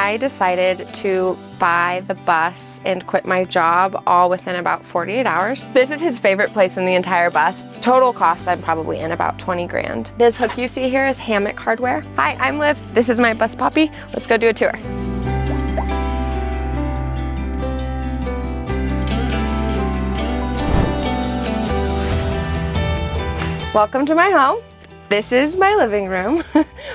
I decided to buy the bus and quit my job all within about 48 hours. This is his favorite place in the entire bus. Total cost, I'm probably in about 20 grand. This hook you see here is hammock hardware. Hi, I'm Liv. This is my bus poppy. Let's go do a tour. Welcome to my home. This is my living room.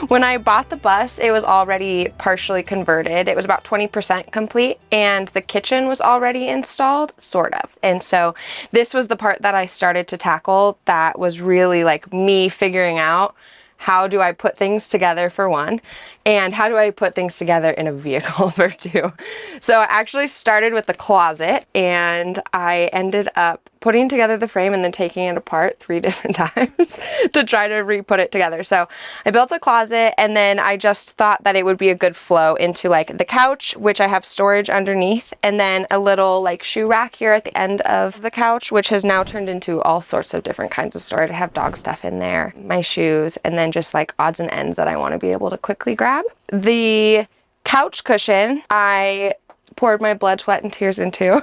When I bought the bus, it was already partially converted. It was about 20% complete, and the kitchen was already installed, sort of. And so this was the part that I started to tackle that was really like me figuring out, how do I put things together for one, and how do I put things together in a vehicle for two? So I actually started with the closet, and I ended up putting together the frame and then taking it apart 3 different times to try to re-put it together. So I built the closet, and then I just thought that it would be a good flow into like the couch, which I have storage underneath, and then a little like shoe rack here at the end of the couch, which has now turned into all sorts of different kinds of storage. I have dog stuff in there, my shoes, and then just like odds and ends that I want to be able to quickly grab. The couch cushion, I poured my blood, sweat, and tears into.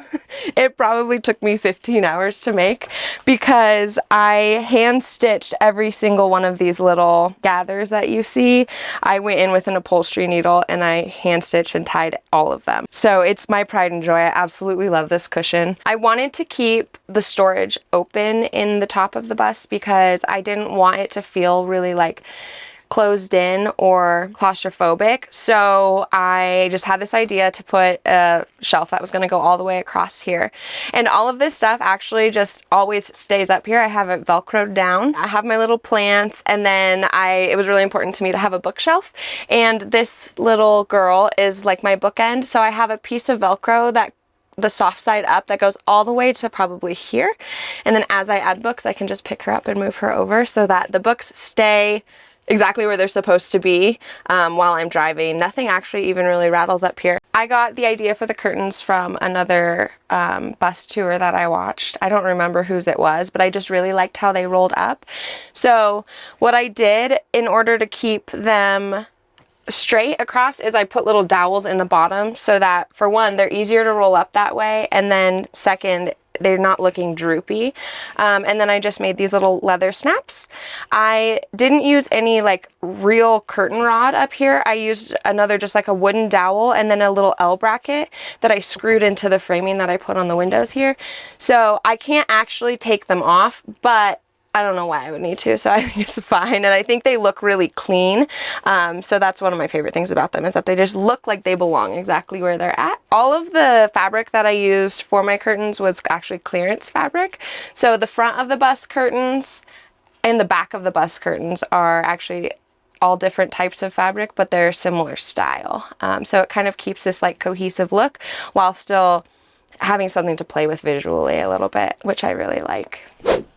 It probably took me 15 hours to make because I hand stitched every single one of these little gathers that you see. I went in with an upholstery needle and I hand stitched and tied all of them. So it's my pride and joy. I absolutely love this cushion. I wanted to keep the storage open in the top of the bus because I didn't want it to feel really like closed in or claustrophobic. So I just had this idea to put a shelf that was going to go all the way across here. And all of this stuff actually just always stays up here. I have it Velcroed down. I have my little plants, and then it was really important to me to have a bookshelf. And this little girl is like my bookend. So I have a piece of Velcro that the soft side up that goes all the way to probably here. And then as I add books, I can just pick her up and move her over so that the books stay exactly where they're supposed to be while I'm driving. Nothing actually even really rattles up here. I got the idea for the curtains from another bus tour that I watched. I don't remember whose it was, but I just really liked how they rolled up. So what I did in order to keep them straight across is I put little dowels in the bottom so that, for one, they're easier to roll up that way, and then second, they're not looking droopy. And then I just made these little leather snaps. I didn't use any like real curtain rod up here. I used another just like a wooden dowel and then a little L bracket that I screwed into the framing that I put on the windows here. So I can't actually take them off, but I don't know why I would need to, so I think it's fine. And I think they look really clean. So that's one of my favorite things about them, is that they just look like they belong exactly where they're at. All of the fabric that I used for my curtains was actually clearance fabric. So the front of the bus curtains and the back of the bus curtains are actually all different types of fabric, but they're similar style. So it kind of keeps this like cohesive look while still having something to play with visually a little bit, which I really like.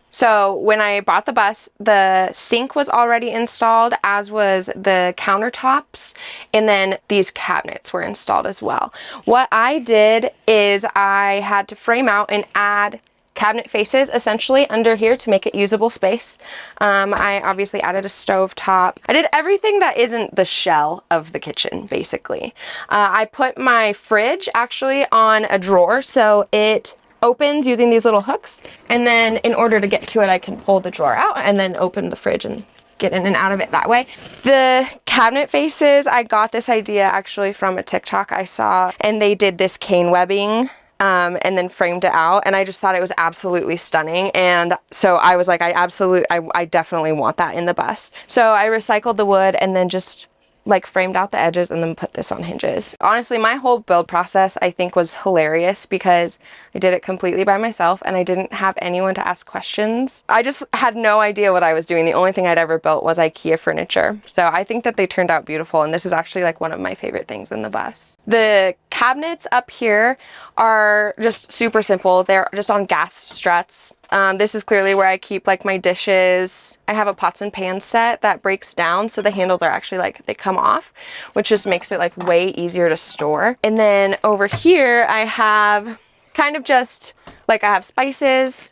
So when I bought the bus, the sink was already installed, as was the countertops, and then these cabinets were installed as well. What I did is I had to frame out and add cabinet faces essentially under here to make it usable space. I obviously added a stove top. I did everything that isn't the shell of the kitchen, basically. I put my fridge actually on a drawer, so it opens using these little hooks, and then in order to get to it I can pull the drawer out and then open the fridge and get in and out of it that way. The cabinet faces, I got this idea actually from a TikTok I saw, and they did this cane webbing and then framed it out, and I just thought it was absolutely stunning. And so I was like, I definitely want that in the bus. So I recycled the wood and then just like framed out the edges and then put this on hinges. Honestly, my whole build process I think was hilarious because I did it completely by myself and I didn't have anyone to ask questions. I just had no idea what I was doing. The only thing I'd ever built was IKEA furniture. So I think that they turned out beautiful, and this is actually like one of my favorite things in the bus. The cabinets up here are just super simple. They're just on gas struts. This is clearly where I keep like my dishes. I have a pots and pans set that breaks down, so the handles are actually like, they come off, which just makes it like way easier to store. And then over here I have kind of just like, I have spices,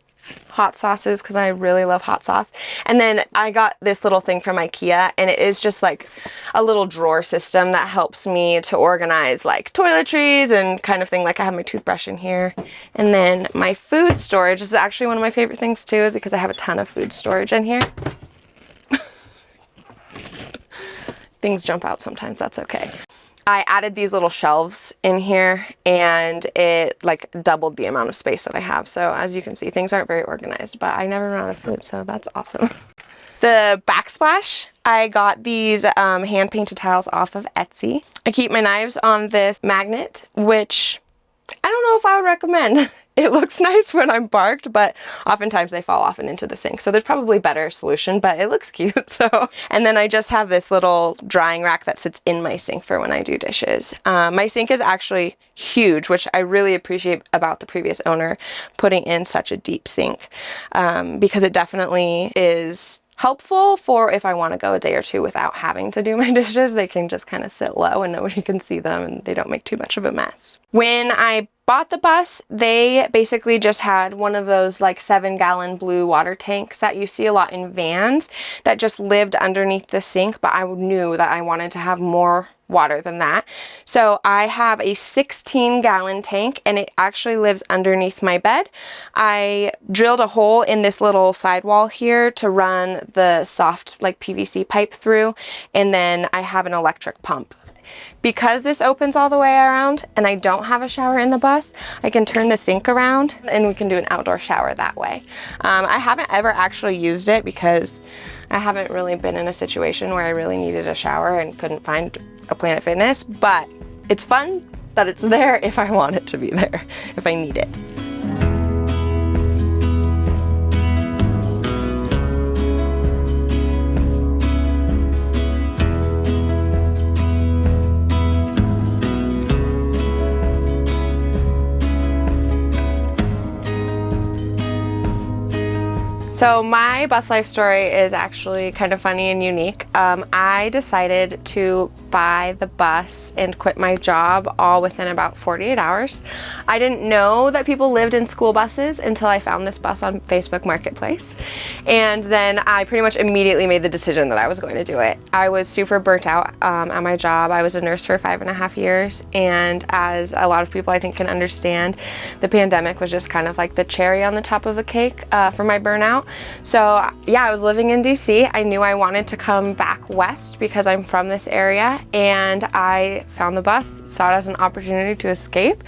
hot sauces because I really love hot sauce. And then I got this little thing from IKEA, and it is just like a little drawer system that helps me to organize like toiletries and kind of thing. Like I have my toothbrush in here. And then my food storage is actually one of my favorite things too, is because I have a ton of food storage in here. Things jump out sometimes, that's okay. I added these little shelves in here, and it like doubled the amount of space that I have. So as you can see, things aren't very organized, but I never run out of food, so that's awesome. The backsplash, I got these hand painted tiles off of Etsy. I keep my knives on this magnet, which I don't know if I would recommend. It looks nice when I'm parked, but oftentimes they fall off and into the sink. So there's probably a better solution, but it looks cute. So, and then I just have this little drying rack that sits in my sink for when I do dishes. My sink is actually huge, which I really appreciate about the previous owner putting in such a deep sink, because it definitely is helpful for if I want to go a day or two without having to do my dishes. They can just kind of sit low and nobody can see them, and they don't make too much of a mess. When I bought the bus, they basically just had one of those like 7-gallon blue water tanks that you see a lot in vans that just lived underneath the sink, but I knew that I wanted to have more water than that. So I have a 16-gallon tank, and it actually lives underneath my bed. I drilled a hole in this little sidewall here to run the soft like PVC pipe through, and then I have an electric pump. Because this opens all the way around and I don't have a shower in the bus, I can turn the sink around and we can do an outdoor shower that way. I haven't ever actually used it because I haven't really been in a situation where I really needed a shower and couldn't find a Planet Fitness, but it's fun that it's there if I want it to be there, if I need it. So my bus life story is actually kind of funny and unique. I decided to buy the bus and quit my job all within about 48 hours. I didn't know that people lived in school buses until I found this bus on Facebook Marketplace. And then I pretty much immediately made the decision that I was going to do it. I was super burnt out at my job. I was a nurse for 5.5 years. And as a lot of people I think can understand, the pandemic was just kind of like the cherry on the top of the cake for my burnout. So yeah, I was living in DC. I knew I wanted to come back west because I'm from this area, and I found the bus, saw it as an opportunity to escape.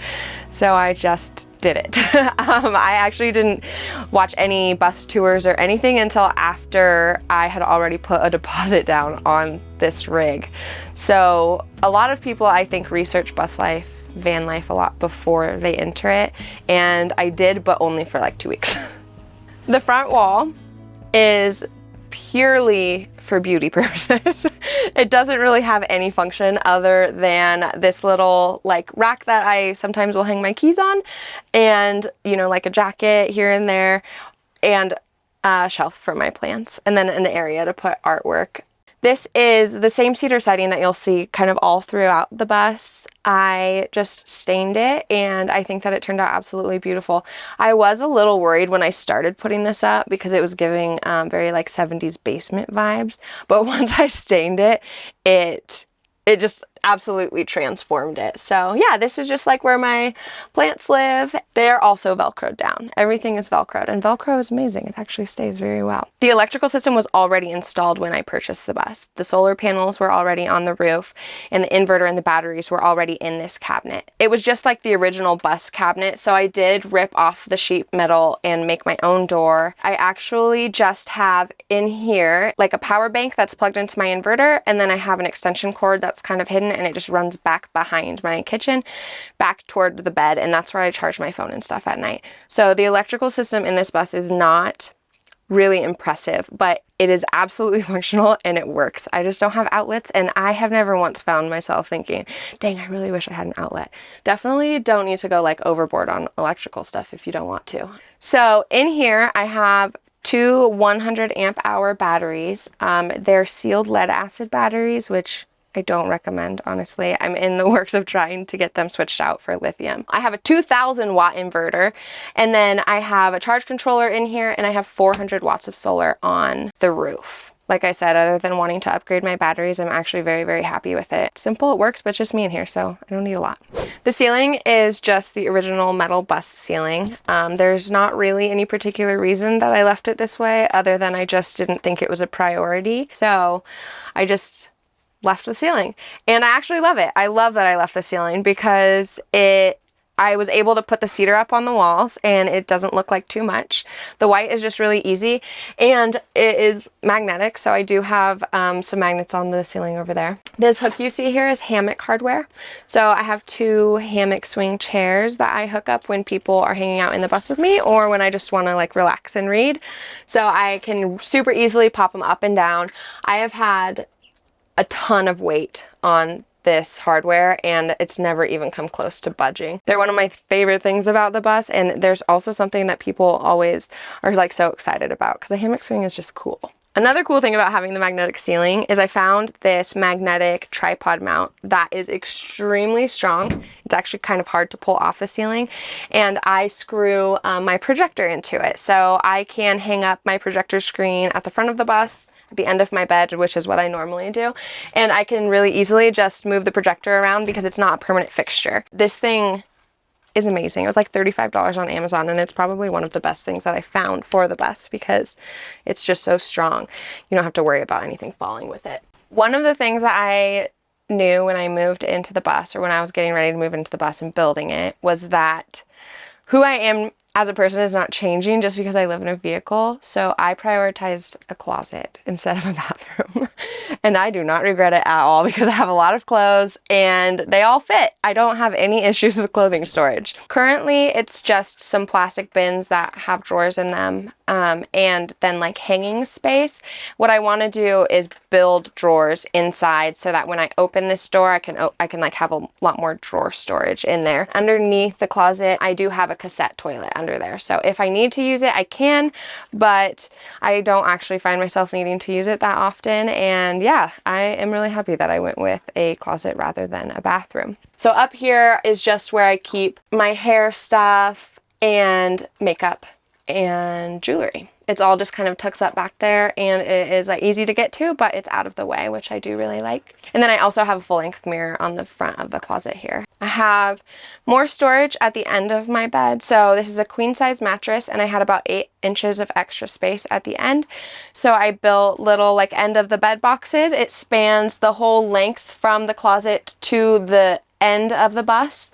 So I just did it. I actually didn't watch any bus tours or anything until after I had already put a deposit down on this rig. So a lot of people I think research bus life, van life a lot before they enter it, and I did, but only for like 2 weeks. The front wall is purely for beauty purposes. It doesn't really have any function other than this little like rack that I sometimes will hang my keys on, and you know, like a jacket here and there, and a shelf for my plants, and then an area to put artwork. This is the same cedar siding that you'll see kind of all throughout the bus. I just stained it, and I think that it turned out absolutely beautiful. I was a little worried when I started putting this up because it was giving very like 70s basement vibes, but once I stained it, it just absolutely transformed it. So yeah, this is just like where my plants live. They're also Velcroed down. Everything is Velcroed, and Velcro is amazing. It actually stays very well. The electrical system was already installed when I purchased the bus. The solar panels were already on the roof, and the inverter and the batteries were already in this cabinet. It was just like the original bus cabinet, so I did rip off the sheet metal and make my own door. I actually just have in here like a power bank that's plugged into my inverter, and then I have an extension cord that's kind of hidden, and it just runs back behind my kitchen, back toward the bed, and that's where I charge my phone and stuff at night. So the electrical system in this bus is not really impressive, but it is absolutely functional and it works. I just don't have outlets, and I have never once found myself thinking, dang, I really wish I had an outlet. Definitely don't need to go like overboard on electrical stuff if you don't want to. So in here I have two 100 amp hour batteries. They're sealed lead acid batteries, which I don't recommend, honestly. I'm in the works of trying to get them switched out for lithium. I have a 2000 watt inverter, and then I have a charge controller in here, and I have 400 watts of solar on the roof. Like I said, other than wanting to upgrade my batteries, I'm actually very, very happy with it. Simple, it works, but it's just me in here, so I don't need a lot. The ceiling is just the original metal bus ceiling. There's not really any particular reason that I left it this way, other than I just didn't think it was a priority. So I just left the ceiling, and I actually love it. I love that I left the ceiling because I was able to put the cedar up on the walls and it doesn't look like too much. The white is just really easy, and it is magnetic, so I do have some magnets on the ceiling over there. This hook you see here is hammock hardware. So I have 2 hammock swing chairs that I hook up when people are hanging out in the bus with me, or when I just want to like relax and read. So I can super easily pop them up and down. I have had a ton of weight on this hardware, and it's never even come close to budging. They're one of my favorite things about the bus, and there's also something that people always are like so excited about, because a hammock swing is just cool. Another cool thing about having the magnetic ceiling is I found this magnetic tripod mount that is extremely strong. It's actually kind of hard to pull off the ceiling, and I screw my projector into it. So I can hang up my projector screen at the front of the bus, at the end of my bed, which is what I normally do, and I can really easily just move the projector around because it's not a permanent fixture. This thing is amazing. It was like $35 on Amazon, and it's probably one of the best things that I found for the bus because it's just so strong. You don't have to worry about anything falling with it. One of the things that I knew when I moved into the bus, or when I was getting ready to move into the bus and building it, was that who I am as a person is not changing just because I live in a vehicle. So I prioritized a closet instead of a bathroom. And I do not regret it at all because I have a lot of clothes and they all fit. I don't have any issues with clothing storage. Currently, it's just some plastic bins that have drawers in them, and then like hanging space. What I want to do is build drawers inside so that when I open this door, I can like have a lot more drawer storage in there. Underneath the closet, I do have a cassette toilet under there. So if I need to use it, I can, but I don't actually find myself needing to use it that often. And yeah, I am really happy that I went with a closet rather than a bathroom. So up here is just where I keep my hair stuff and makeup and jewelry. It's all just kind of tucks up back there, and it is like easy to get to, but it's out of the way, which I do really like. And then I also have a full-length mirror on the front of the closet here. I have more storage at the end of my bed. So this is a queen size mattress, and I had about 8 inches of extra space at the end. So I built little like end of the bed boxes. It spans the whole length from the closet to the end of the bus.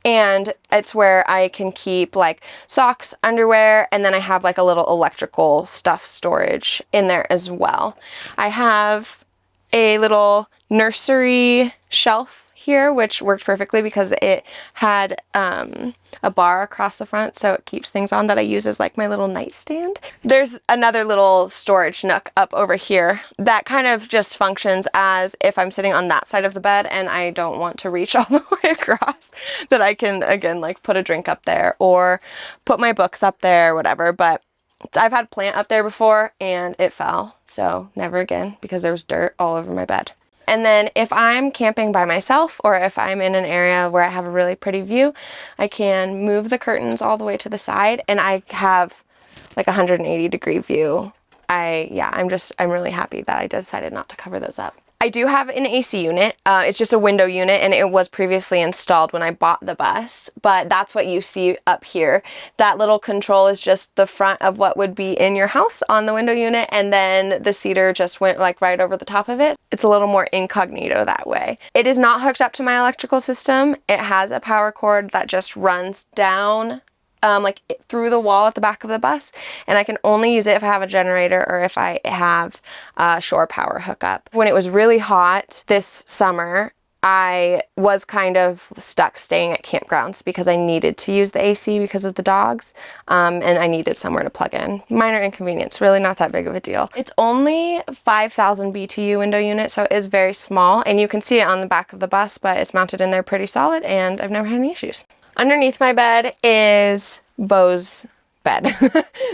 And it's where I can keep like socks, underwear, and then I have like a little electrical stuff storage in there as well. I have a little nursery shelf here, which worked perfectly because it had a bar across the front, so it keeps things on that I use as like my little nightstand. There's another little storage nook up over here that kind of just functions as if I'm sitting on that side of the bed and I don't want to reach all the way across, that I can again like put a drink up there or put my books up there, whatever. But I've had a plant up there before and it fell, so never again because there was dirt all over my bed. And then if I'm camping by myself, or if I'm in an area where I have a really pretty view, I can move the curtains all the way to the side and I have like a 180-degree view. I'm really happy that I decided not to cover those up. I do have an AC unit. It's just a window unit, and it was previously installed when I bought the bus, but that's what you see up here. That little control is just the front of what would be in your house on the window unit, and then the cedar just went like right over the top of it. It's a little more incognito that way. It is not hooked up to my electrical system. It has a power cord that just runs down through the wall at the back of the bus, and I can only use it if I have a generator or if I have a shore power hookup. When it was really hot this summer, I was kind of stuck staying at campgrounds because I needed to use the AC because of the dogs, and I needed somewhere to plug in. Minor inconvenience, really not that big of a deal. It's only 5,000 BTU window unit, so it is very small, and you can see it on the back of the bus, but it's mounted in there pretty solid, and I've never had any issues. Underneath my bed is Bose bed.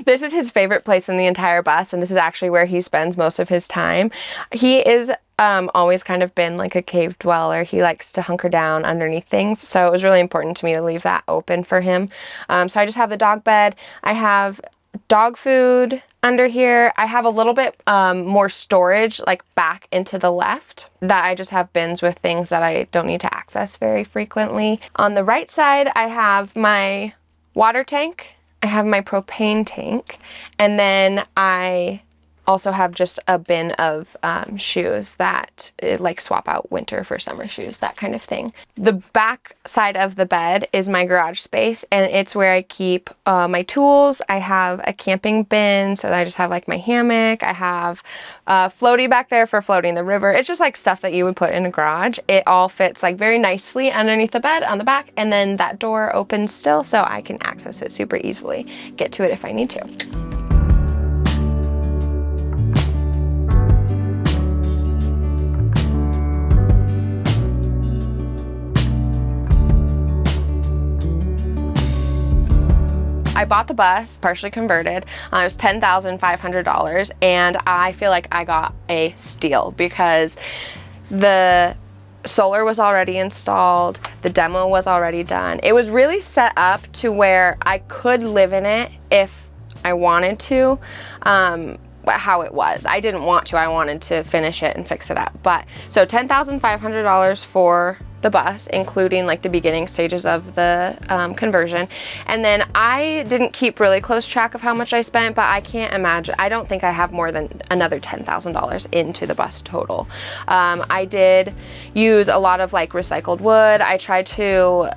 This is his favorite place in the entire bus, and this is actually where he spends most of his time. He is always kind of been like a cave dweller. He likes to hunker down underneath things, so it was really important to me to leave that open for him. So I just have the dog bed. I have dog food under here. I have a little bit more storage like back into the left that I just have bins with things that I don't need to access very frequently. On the right side, I have my water tank, I have my propane tank, and then I also have just a bin of shoes that like swap out winter for summer shoes, that kind of thing. The back side of the bed is my garage space, and it's where I keep my tools. I have a camping bin, so I just have like my hammock. I have floaty back there for floating the river. It's just like stuff that you would put in a garage. It all fits like very nicely underneath the bed on the back, and then that door opens still so I can access it super easily, get to it if I need to. I bought the bus, partially converted. It was $10,500, and I feel like I got a steal because the solar was already installed, the demo was already done. It was really set up to where I could live in it if I wanted to, how it was. I didn't want to, I wanted to finish it and fix it up. But so $10,500 for the bus, including like the beginning stages of the conversion. And then I didn't keep really close track of how much I spent, but I can't imagine, I don't think I have more than another $10,000 into the bus total. I did use a lot of like recycled wood. I tried to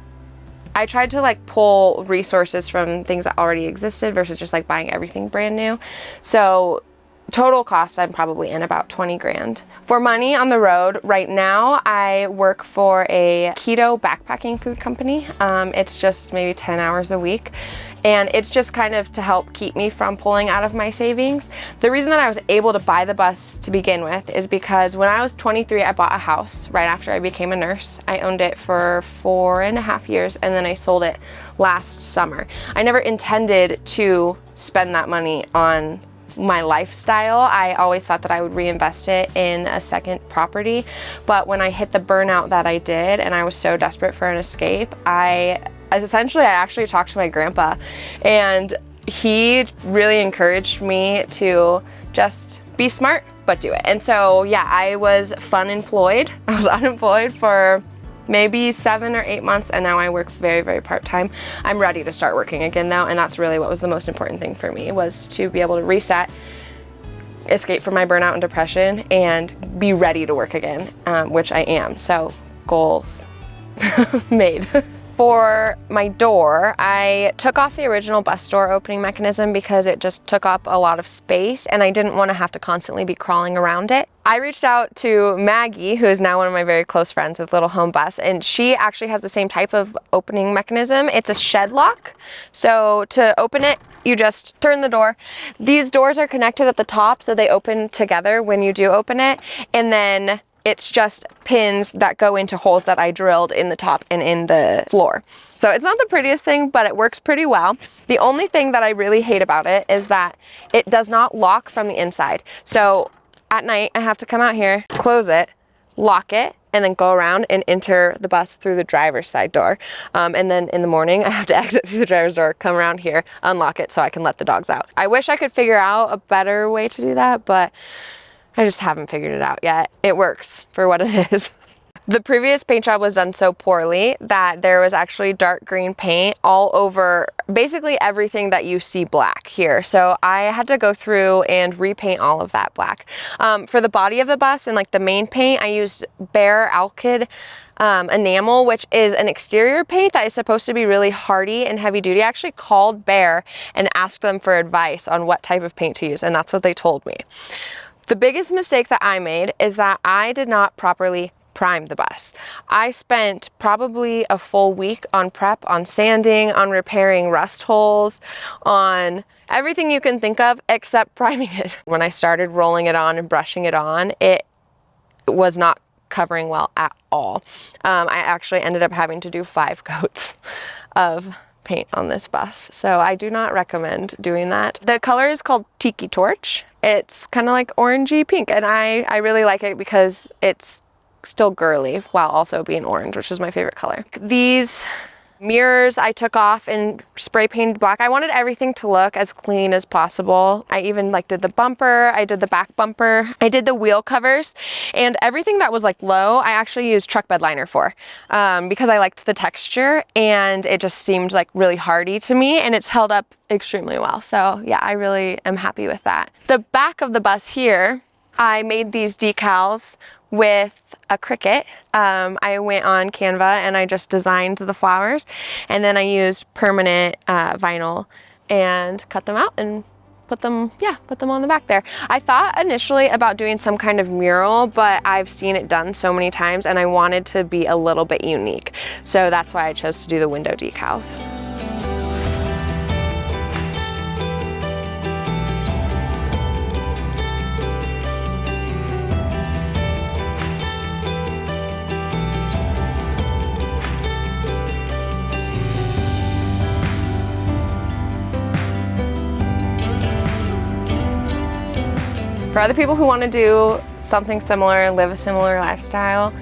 like pull resources from things that already existed versus just like buying everything brand new. So total cost, I'm probably in about 20 grand. For money on the road, right now, I work for a keto backpacking food company. It's just maybe 10 hours a week. And it's just kind of to help keep me from pulling out of my savings. The reason that I was able to buy the bus to begin with is because when I was 23, I bought a house right after I became a nurse. I owned it for 4.5 years, and then I sold it last summer. I never intended to spend that money on my lifestyle. I always thought that I would reinvest it in a second property, but when I hit the burnout that I did and I was so desperate for an escape, I actually talked to my grandpa, and he really encouraged me to just be smart but do it. And so yeah, I was unemployed for maybe 7 or 8 months, and now I work very, very part-time. I'm ready to start working again though, and that's really what was the most important thing for me, was to be able to reset, escape from my burnout and depression, and be ready to work again, which I am. So goals made. For my door, I took off the original bus door opening mechanism because it just took up a lot of space and I didn't want to have to constantly be crawling around it. I reached out to Maggie, who is now one of my very close friends with Little Home Bus, and she actually has the same type of opening mechanism. It's a shed lock. So to open it, you just turn the door. These doors are connected at the top, so they open together when you do open it, and then it's just pins that go into holes that I drilled in the top and in the floor. So it's not the prettiest thing, but it works pretty well. The only thing that I really hate about it is that it does not lock from the inside. So at night, I have to come out here, close it, lock it, and then go around and enter the bus through the driver's side door. And then in the morning, I have to exit through the driver's door, come around here, unlock it so I can let the dogs out. I wish I could figure out a better way to do that, but I just haven't figured it out yet. It works for what it is. The previous paint job was done so poorly that there was actually dark green paint all over basically everything that you see black here. So I had to go through and repaint all of that black. For the body of the bus and like the main paint, I used Behr Alkyd enamel, which is an exterior paint that is supposed to be really hardy and heavy duty. I actually called Behr and asked them for advice on what type of paint to use, and that's what they told me. The biggest mistake that I made is that I did not properly prime the bus. I spent probably a full week on prep, on sanding, on repairing rust holes, on everything you can think of except priming it. When I started rolling it on and brushing it on, it was not covering well at all. I actually ended up having to do 5 coats of paint on this bus, so I do not recommend doing that. The color is called Tiki Torch. It's kind of like orangey pink, and I really like it because it's still girly while also being orange, which is my favorite color. These mirrors I took off and spray painted black. I wanted everything to look as clean as possible. I even like did the bumper, I did the back bumper, I did the wheel covers, and everything that was like low, I actually used truck bed liner for, because I liked the texture and it just seemed like really hardy to me, and it's held up extremely well. So yeah, I really am happy with that. The back of the bus here, I made these decals with a Cricut. I went on Canva and I just designed the flowers, and then I used permanent vinyl and cut them out and put them on the back there. I thought initially about doing some kind of mural, but I've seen it done so many times and I wanted to be a little bit unique. So that's why I chose to do the window decals. For other people who want to do something similar, live a similar lifestyle,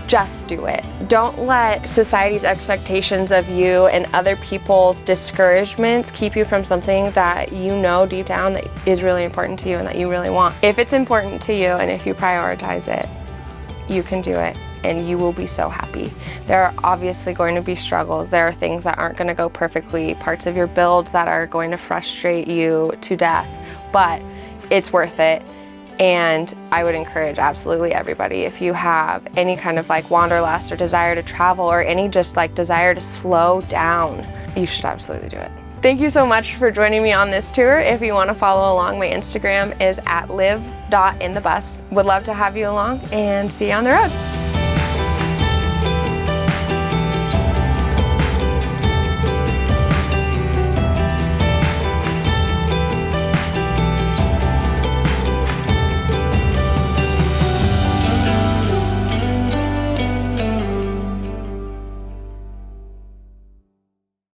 just do it. Don't let society's expectations of you and other people's discouragements keep you from something that you know deep down that is really important to you and that you really want. If it's important to you and if you prioritize it, you can do it and you will be so happy. There are obviously going to be struggles. There are things that aren't going to go perfectly, parts of your build that are going to frustrate you to death, but it's worth it. And I would encourage absolutely everybody, if you have any kind of like wanderlust or desire to travel or any just like desire to slow down, you should absolutely do it. Thank you so much for joining me on this tour. If you want to follow along, my Instagram is @live.inthebus. Would love to have you along and see you on the road.